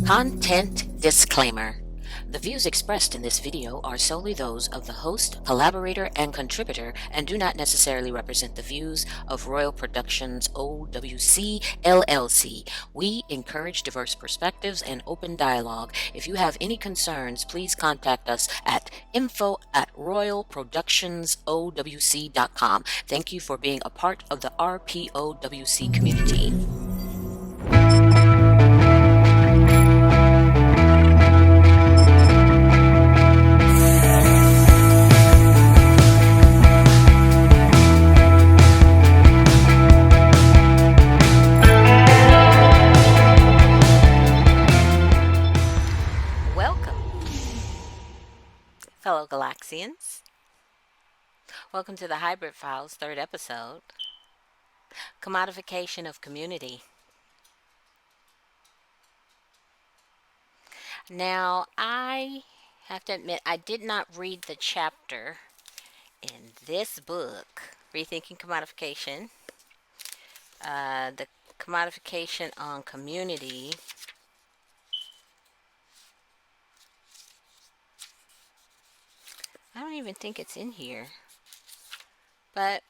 Content disclaimer. The views expressed in this video are solely those of the host, collaborator, and contributor and do not necessarily represent the views of Royal Productions OWC LLC. We encourage diverse perspectives and open dialogue. If you have any concerns, please contact us at info@royalproductionsowc.com. Thank you for being a part of the RPOWC community. Fellow Galaxians, welcome to the Hybrid Files 3rd episode, Commodification of Community. Now, I have to admit, I did not read the chapter in this book, Rethinking Commodification. The Commodification on Community. I don't even think it's in here. But,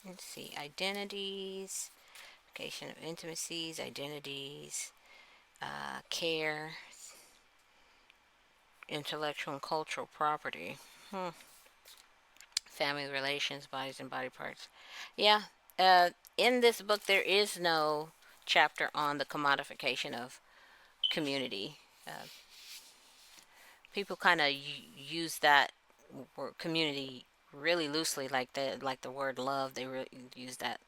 let's see, identities, location of intimacies, identities, care, intellectual and cultural property, family relations, bodies and body parts. Yeah, in this book there is no chapter on the commodification of community. People kind of use that word community really loosely, like the word love. They really use that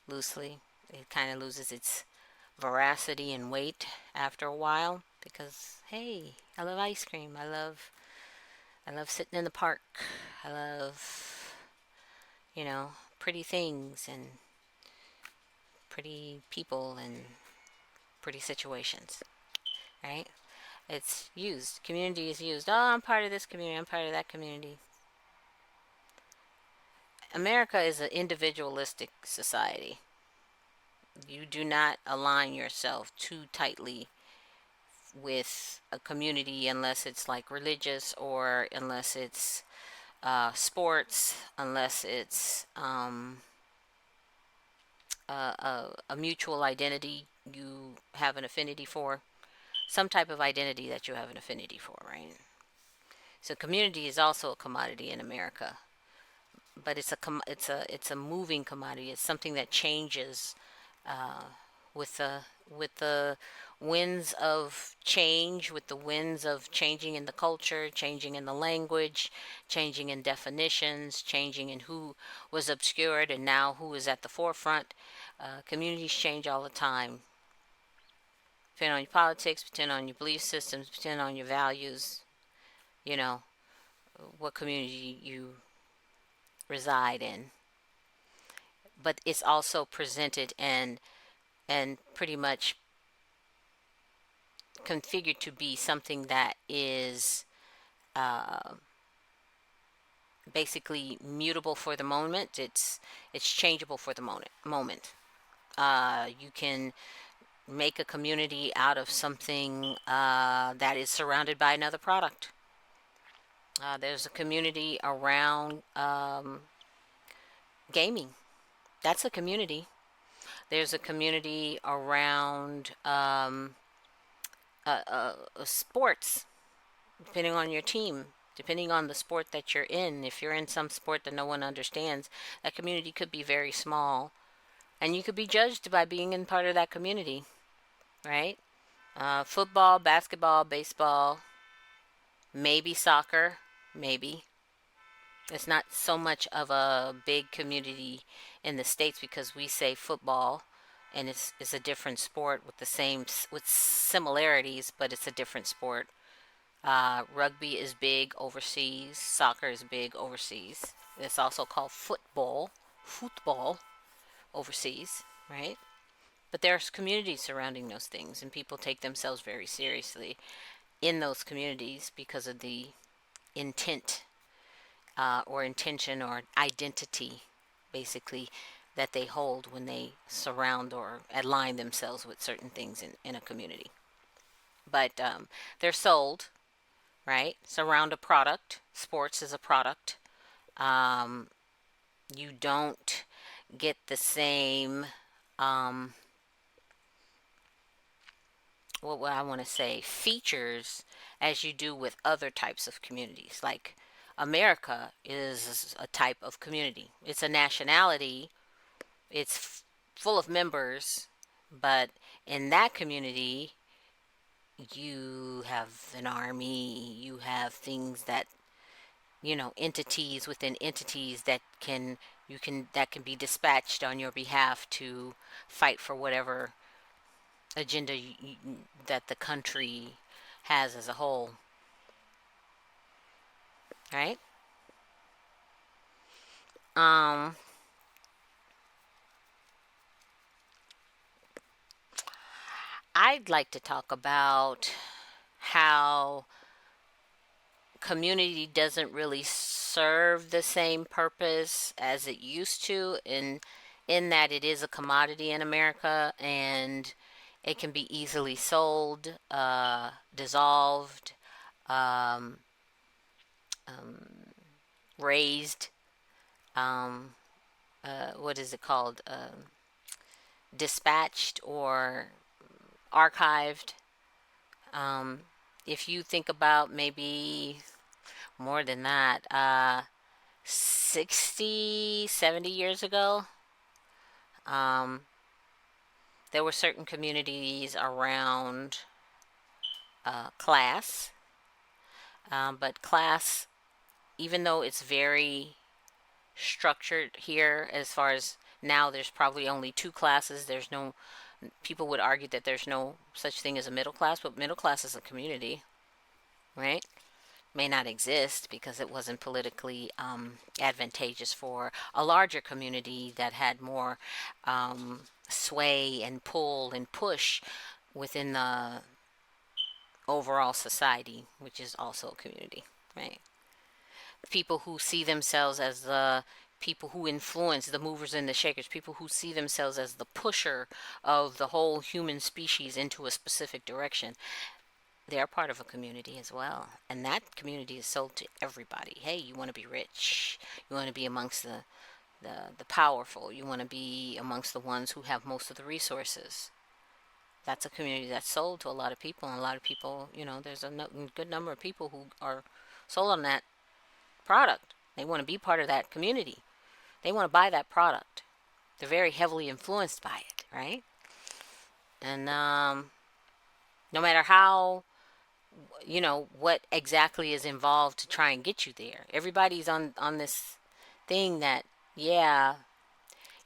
loosely. It kind of loses its veracity and weight after a while because, hey, I love ice cream. I love sitting in the park. I love, pretty things and pretty people and pretty situations, right? It's used. Community is used. Oh, I'm part of this community. I'm part of that community. America is an individualistic society. You do not align yourself too tightly with a community unless it's like religious or unless it's sports, unless it's a mutual identity you have an affinity for, some type of identity that you have an affinity for, right? So community is also a commodity in America, but it's a moving commodity. It's something that changes with the winds of change, with the winds of changing in the culture, changing in the language, changing in definitions, changing in who was obscured and now who is at the forefront. Communities change all the time. Depending on your politics, depending on your belief systems, depending on your values, what community you reside in. But it's also presented and pretty much configured to be something that is basically mutable for the moment. It's changeable for the moment. You can make a community out of something that is surrounded by another product. There's a community around gaming. That's a community. There's a community around sports, depending on your team, depending on the sport that you're in. If you're in some sport that no one understands, that community could be very small. And you could be judged by being in part of that community, right? Football, basketball, baseball, maybe soccer, maybe. It's not so much of a big community in the States because we say football and it's a different sport with similarities, but it's a different sport. Rugby is big overseas. Soccer is big overseas. It's also called football overseas, right? But there's communities surrounding those things, and people take themselves very seriously in those communities because of the intent or intention or identity, basically, that they hold when they surround or align themselves with certain things in a community. but they're sold, right? It's around a product. Sports is a product. Um, you don't get the same, um, what would I want to say, features as you do with other types of communities. Like America is a type of community, it's a nationality, it's full of members, but in that community, you have an army, you have things that, entities within entities that can that can be dispatched on your behalf to fight for whatever agenda that the country has as a whole, right? um I'd like to talk about how community doesn't really serve the same purpose as it used to, in that it is a commodity in America, and it can be easily sold, dissolved, um, raised, um, what is it called, dispatched or archived. um, if you think about maybe more than that, 60, 70 years ago, um, there were certain communities around class. But class, even though it's very structured here, as far as now, there's probably only two classes. There's no, people would argue that there's no such thing as a middle class, but middle class is a community, right? May not exist because it wasn't politically advantageous for a larger community that had more sway and pull and push within the overall society, which is also a community, right? People who see themselves as the people who influence the movers and the shakers, people who see themselves as the pusher of the whole human species into a specific direction, they're part of a community as well. And that community is sold to everybody. Hey, you want to be rich. You want to be amongst the powerful. You want to be amongst the ones who have most of the resources. That's a community that's sold to a lot of people. And a lot of people, there's a good number of people who are sold on that product. They want to be part of that community. They want to buy that product. They're very heavily influenced by it, right? And no matter how, what exactly is involved to try and get you there. Everybody's on this thing that, yeah,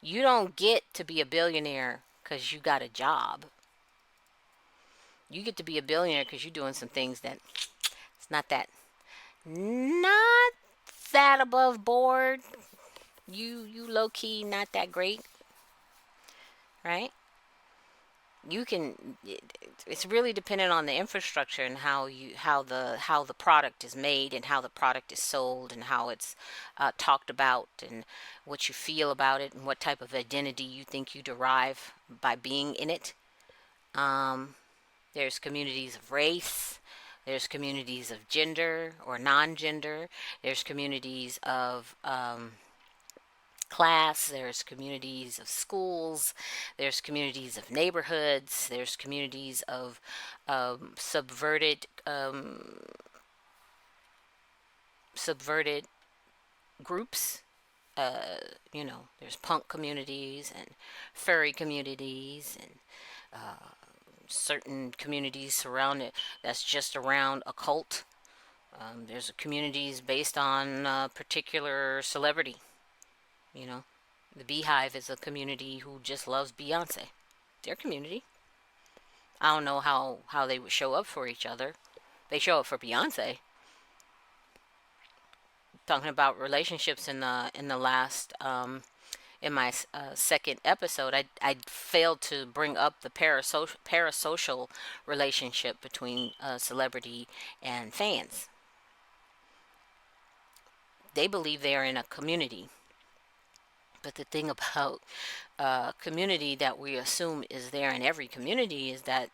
you don't get to be a billionaire because you got a job. You get to be a billionaire because you're doing some things that it's not that above board. You low key not that great, right? You can, it's really dependent on the infrastructure and how the product is made and how the product is sold and how it's talked about and what you feel about it and what type of identity you think you derive by being in it. um, there's communities of race, there's communities of gender or non-gender, there's communities of class, there's communities of schools, there's communities of neighborhoods, there's communities of subverted groups. There's punk communities and furry communities and certain communities surrounded that's just around a cult. There's communities based on a particular celebrity. You know, the Beehive is a community who just loves Beyonce. Their community. I don't know how they would show up for each other. They show up for Beyonce. Talking about relationships in the last in my second episode, I failed to bring up the parasocial relationship between celebrity and fans. They believe they are in a community. But the thing about community that we assume is there in every community is that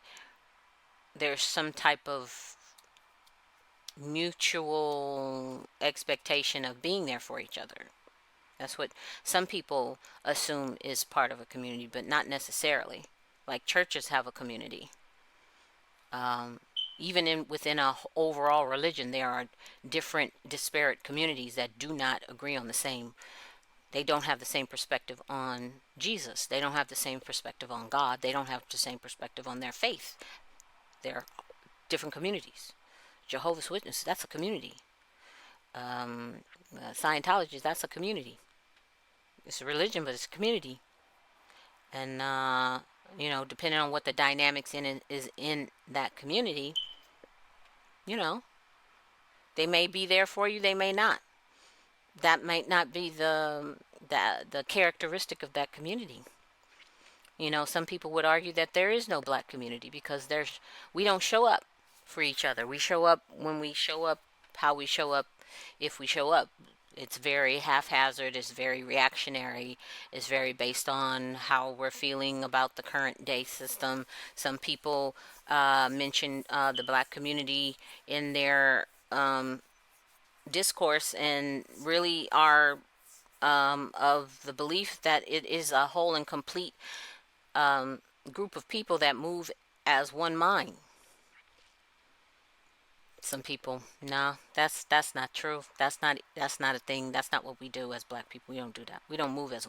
there's some type of mutual expectation of being there for each other. That's what some people assume is part of a community, but not necessarily. Like churches have a community. Um, Even within a overall religion, there are different disparate communities that do not agree on the same. They don't have the same perspective on Jesus. They don't have the same perspective on God. They don't have the same perspective on their faith. They're different communities. Jehovah's Witnesses, that's a community. Um, Scientology, that's a community. It's a religion, but it's a community. And depending on what the dynamics is in that community, you know, they may be there for you, they may not. That might not be the characteristic of that community. Some people would argue that there is no black community because we don't show up for each other. We show up when we show up, how we show up, if we show up. It's very haphazard, it's very reactionary, it's very based on how we're feeling about the current day system. Some people mention the black community in their discourse and really are of the belief that it is a whole and complete group of people that move as one mind. Some people, no, that's not true. That's not a thing. That's not what we do as black people. We don't do that. We don't move as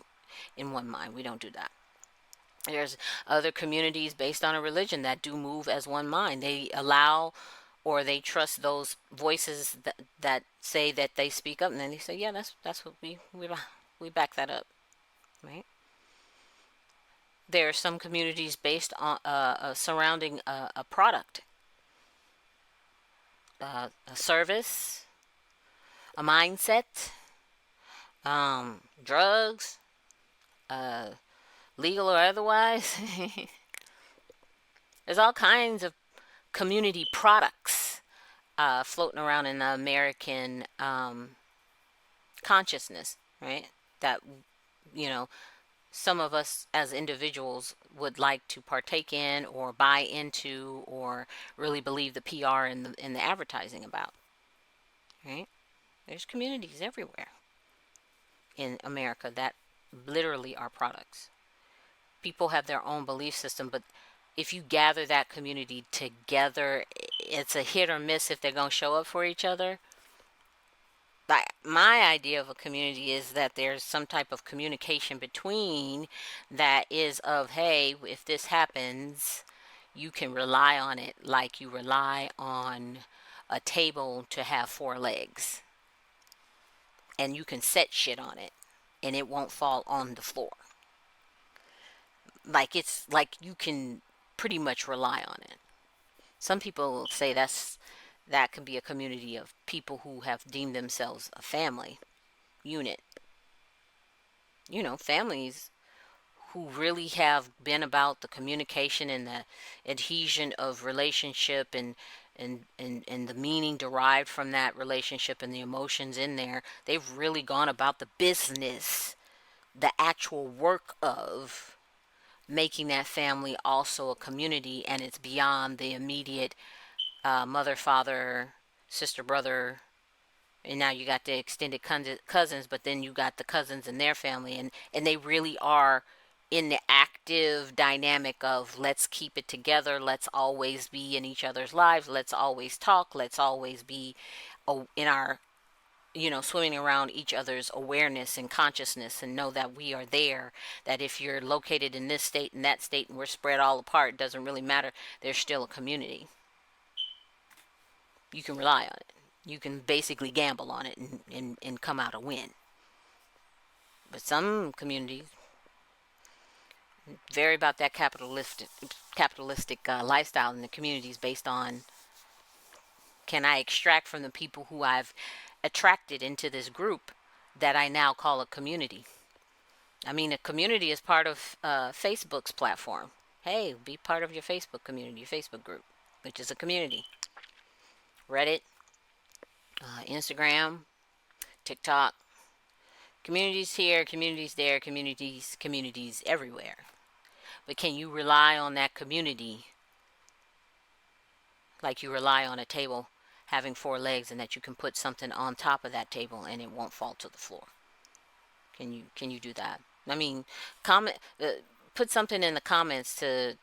in one mind. We don't do that. There's other communities based on a religion that do move as one mind. They allow or they trust those voices that say that they speak up, and then they say, yeah, that's what we back that up, right? There are some communities based on surrounding a product, a service, a mindset, drugs, uh, legal or otherwise. There's all kinds of community products floating around in the American consciousness, right? That, you know, some of us as individuals would like to partake in or buy into or really believe the PR and the advertising about, right? There's communities everywhere in America that literally are products. People have their own belief system, but if you gather that community together, it's a hit or miss if they're going to show up for each other. Like my idea of a community is that there's some type of communication between that is of, hey, if this happens, you can rely on it like you rely on a table to have four legs, and you can set shit on it and it won't fall on the floor. Like it's like you can pretty much rely on it. Some people say that could be a community of people who have deemed themselves a family unit. Families who really have been about the communication and the adhesion of relationship and the meaning derived from that relationship and the emotions in there. They've really gone about the business, the actual work of making that family also a community, and it's beyond the immediate mother, father, sister, brother, and now you got the extended cousins, but then you got the cousins and their family, and they really are in the active dynamic of let's keep it together, let's always be in each other's lives, let's always talk, let's always be in our swimming around each other's awareness and consciousness, and know that we are there, that if you're located in this state and that state and we're spread all apart, it doesn't really matter, there's still a community. You can rely on it. You can basically gamble on it and come out a win. But some communities vary about that capitalistic lifestyle in the communities based on, can I extract from the people who I've attracted into this group that I now call a community. I mean, a community is part of Facebook's platform. Hey, be part of your Facebook community, your Facebook group, which is a community. Reddit, Instagram, TikTok, communities here, communities there, communities everywhere. But can you rely on that community Like you rely on a table having four legs and that you can put something on top of that table and it won't fall to the floor. Can you do that? I mean, comment put something in the comments to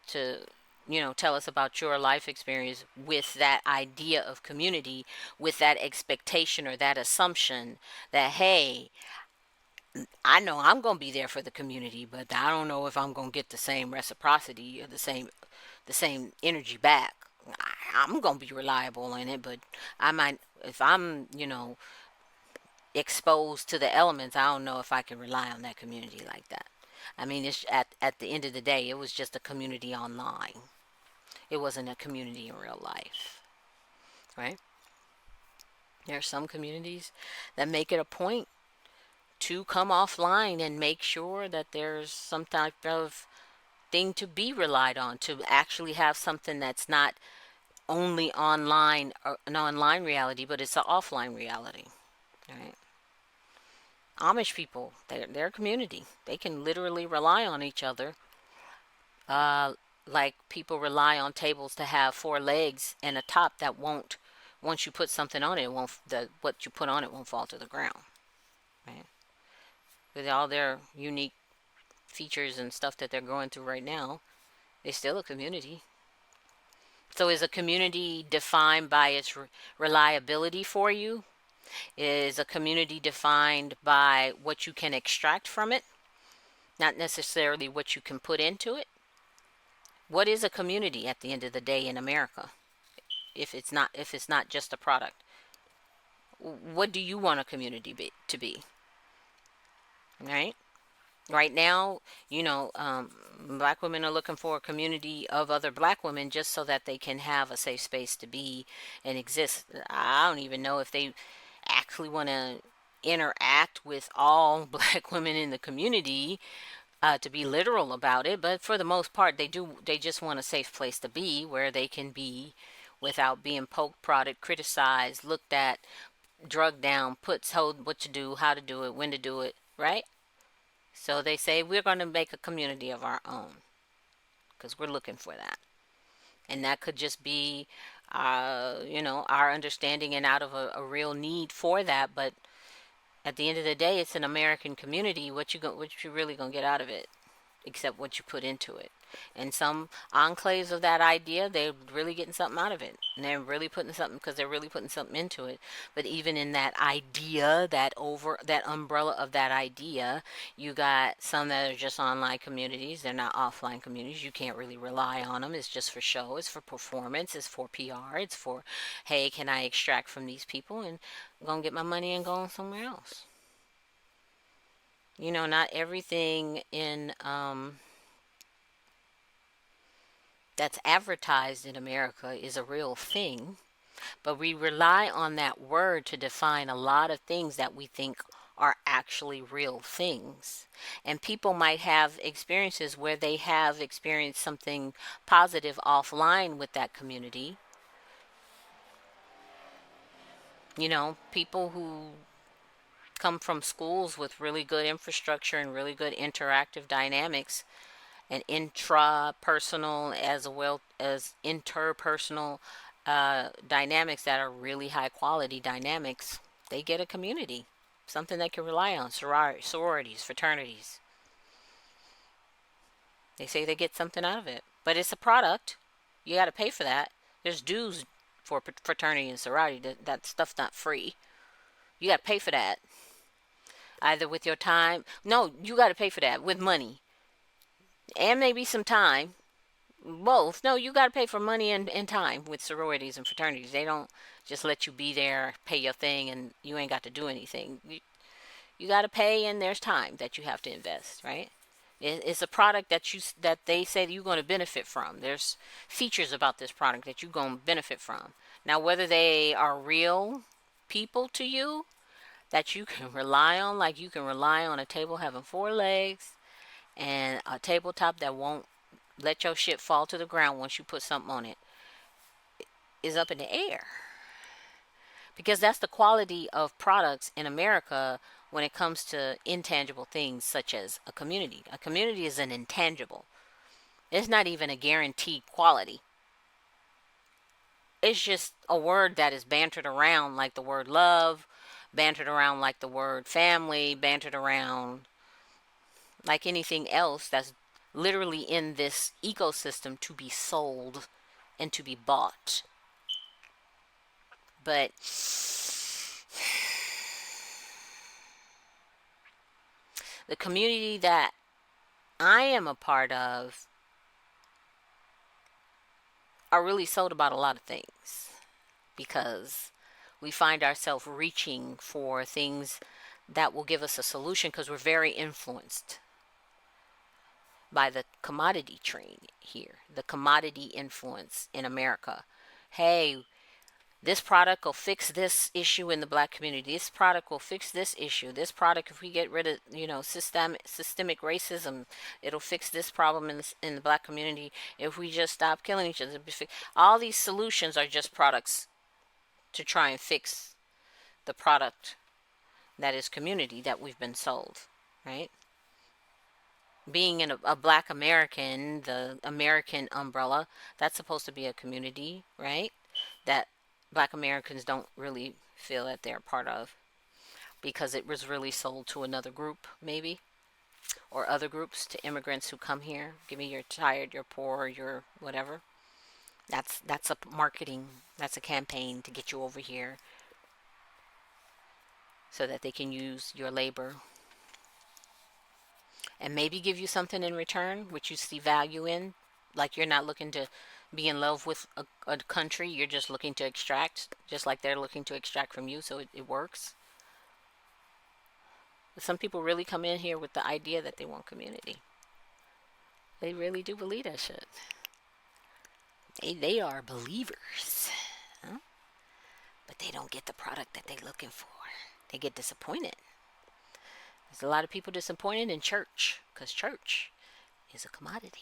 tell us about your life experience with that idea of community, with that expectation or that assumption that, hey, I know I'm going to be there for the community, but I don't know if I'm going to get the same reciprocity or the same energy back. I'm going to be reliable in it, but I might, if I'm, exposed to the elements, I don't know if I can rely on that community like that. I mean, it's at the end of the day, it was just a community online. It wasn't a community in real life, right? There are some communities that make it a point to come offline and make sure that there's some type of thing to be relied on, to actually have something that's not only online or an online reality, but it's an offline reality, right? Amish people, they're a community. They can literally rely on each other, uh, like people rely on tables to have four legs and a top that won't. Once you put something on it, it won't. The what you put on it won't fall to the ground. Right? With all their unique features and stuff that they're going through right now, it's still a community. So is a community defined by its reliability for you? Is a community defined by what you can extract from it, not necessarily what you can put into it? What is a community at the end of the day in America? If it's not just a product, what do you want a community to be? Right? Right now, black women are looking for a community of other black women just so that they can have a safe space to be and exist. I don't even know if they actually want to interact with all black women in the community, to be literal about it, but for the most part, they just want a safe place to be where they can be without being poked, prodded, criticized, looked at, drugged down, put told what to do, how to do it, when to do it, right? So they say we're going to make a community of our own because we're looking for that. And that could just be, our understanding and out of a real need for that. But at the end of the day, it's an American community. What you really gonna get out of it, except what you put into it? And some enclaves of that idea, they're really getting something out of it, and they're really putting something because they're really putting something into it. But even in that idea, that umbrella of that idea, you got some that are just online communities. They're not offline communities. You can't really rely on them. It's just for show. It's for performance. It's for PR. It's for, hey, can I extract from these people and I'm gonna get my money and go on somewhere else. Not everything in that's advertised in America is a real thing, but we rely on that word to define a lot of things that we think are actually real things. And people might have experiences where they have experienced something positive offline with that community. People who come from schools with really good infrastructure and really good interactive dynamics and intrapersonal as well as interpersonal dynamics that are really high quality dynamics, they get a community, something they can rely on. Sororities, fraternities. They say they get something out of it, but it's a product. You got to pay for that. There's dues for fraternity and sorority. That stuff's not free. You got to pay for that. Either with your time. No, you got to pay for that with money and maybe some time. Both. No, you got to pay for money and time with sororities and fraternities. They don't just let you be there, pay your thing, and you ain't got to do anything. You got to pay, and there's time that you have to invest, right? It's a product that they say that you're going to benefit from. There's features about this product that you're going to benefit from. Now, whether they are real people to you that you can rely on, like you can rely on a table having four legs and a tabletop that won't let your shit fall to the ground once you put something on it, is up in the air. Because that's the quality of products in America when it comes to intangible things such as a community. A community is an intangible. It's not even a guaranteed quality. it's just a word that is bantered around like the word love, bantered around like the word family, bantered around like anything else that's literally in this ecosystem to be sold and to be bought. But the community that I am a part of are really sold about a lot of things because we find ourselves reaching for things that will give us a solution because we're very influenced by the commodity train here, the commodity influence in America. Hey, this product will fix this issue in the black community. This product will fix this issue. This product, if we get rid of, systemic racism, it'll fix this problem in the black community. If we just stop killing each other, all these solutions are just products to try and fix the product that is community that we've been sold, right? Being a black American, the American umbrella, that's supposed to be a community, right? That black Americans don't really feel that they're part of because it was really sold to another group, maybe, or other groups, to immigrants who come here. Give me you're tired, you're poor, you're whatever. That's a marketing, that's a campaign to get you over here so that they can use your labor and maybe give you something in return, which you see value in. Like you're not looking to be in love with a country, you're just looking to extract, just like they're looking to extract from you, so it works. But some people really come in here with the idea that they want community. They really do believe that shit. They are believers, huh? But they don't get the product that they're looking for. They get disappointed. There's a lot of people disappointed in church because church is a commodity.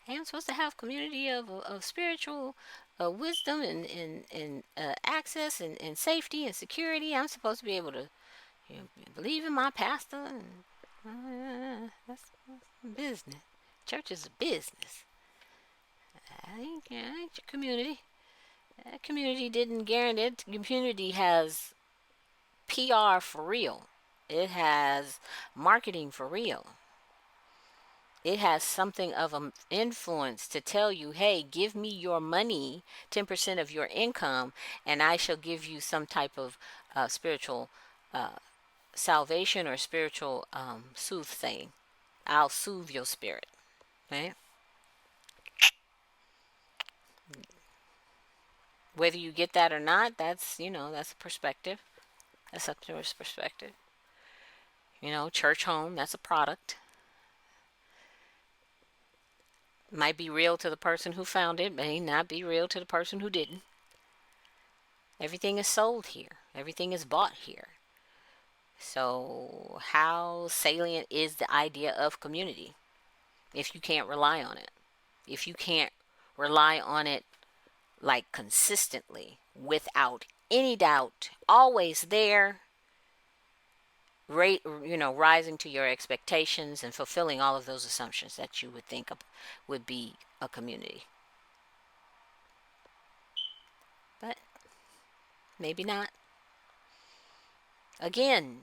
Hey, I'm supposed to have community of spiritual wisdom and access and safety and security. I'm supposed to be able to believe in my pastor. And, that's business. Church is a business. Ain't your community. That community didn't guarantee it. Community has PR for real. It has marketing for real. It has something of an influence to tell you, hey, give me your money, 10% of your income, and I shall give you some type of spiritual salvation or spiritual soothsaying. I'll soothe your spirit, right? Whether you get that or not, that's a perspective. That's up to his perspective. Church home, that's a product. Might be real to the person who found it, may not be real to the person who didn't. Everything is sold here. Everything is bought here. So how salient is the idea of community if you can't rely on it? If you can't rely on it like consistently, without any doubt, always there, rising to your expectations and fulfilling all of those assumptions that you would think would be a community. But maybe not. Again,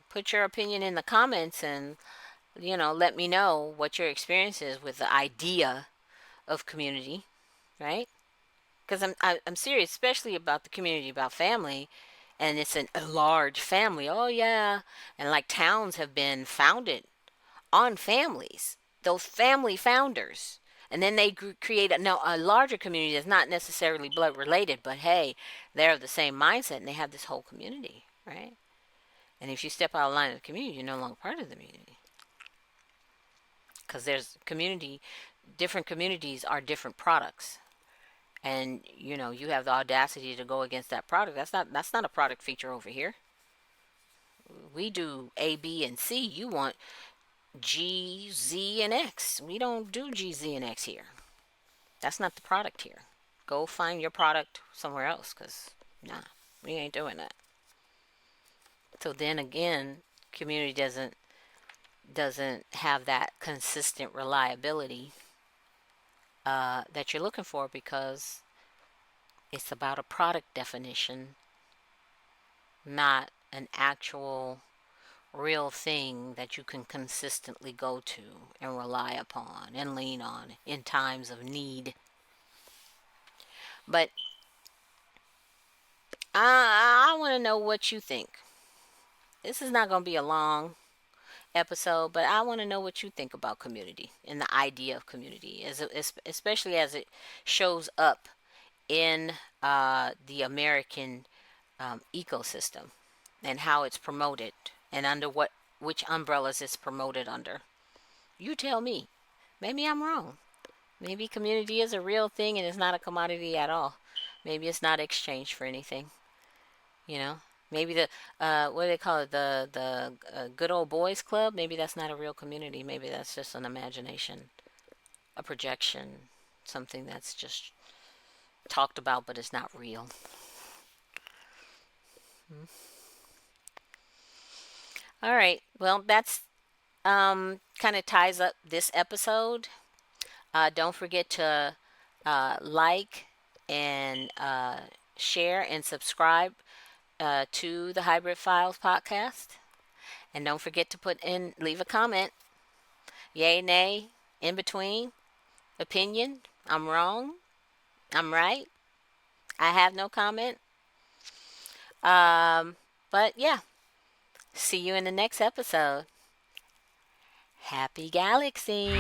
put your opinion in the comments and let me know what your experience is with the idea of community, right? Because I'm serious, especially about the community, about family, and it's a large family. Oh yeah, and like towns have been founded on families, those family founders, and then they create a larger community that's not necessarily blood related, but hey, they're of the same mindset and they have this whole community, right? And if you step out of line of the community, you're no longer part of the community, because there's different communities are different products. And you have the audacity to go against that product. That's not a product feature over here. We do A, B, and C. You want G, Z, and X. We don't do G, Z, and X here. That's not the product here. Go find your product somewhere else, because nah, we ain't doing that. So then again, community doesn't have that consistent reliability that you're looking for, because It's about a product definition, not an actual real thing that you can consistently go to and rely upon and lean on in times of need. But I want to know what you think. This is not going to be a long episode, but I want to know what you think about community and the idea of community, especially as it shows up in the American ecosystem and how it's promoted and under which umbrellas it's promoted under. You tell me. Maybe I'm wrong. Maybe community is a real thing and it's not a commodity at all. Maybe it's not exchanged for anything. You know, maybe the what do they call it? The good old boys club. Maybe that's not a real community. Maybe that's just an imagination, a projection, something that's just talked about but it's not real. Hmm. All right. Well, that's kind of ties up this episode. Don't forget to like and share and subscribe to the Hybrid Files podcast. And don't forget to leave a comment. Yay, nay, in between, opinion. I'm wrong. I'm right. I have no comment. Um, but yeah, see you in the next episode. Happy Galaxy.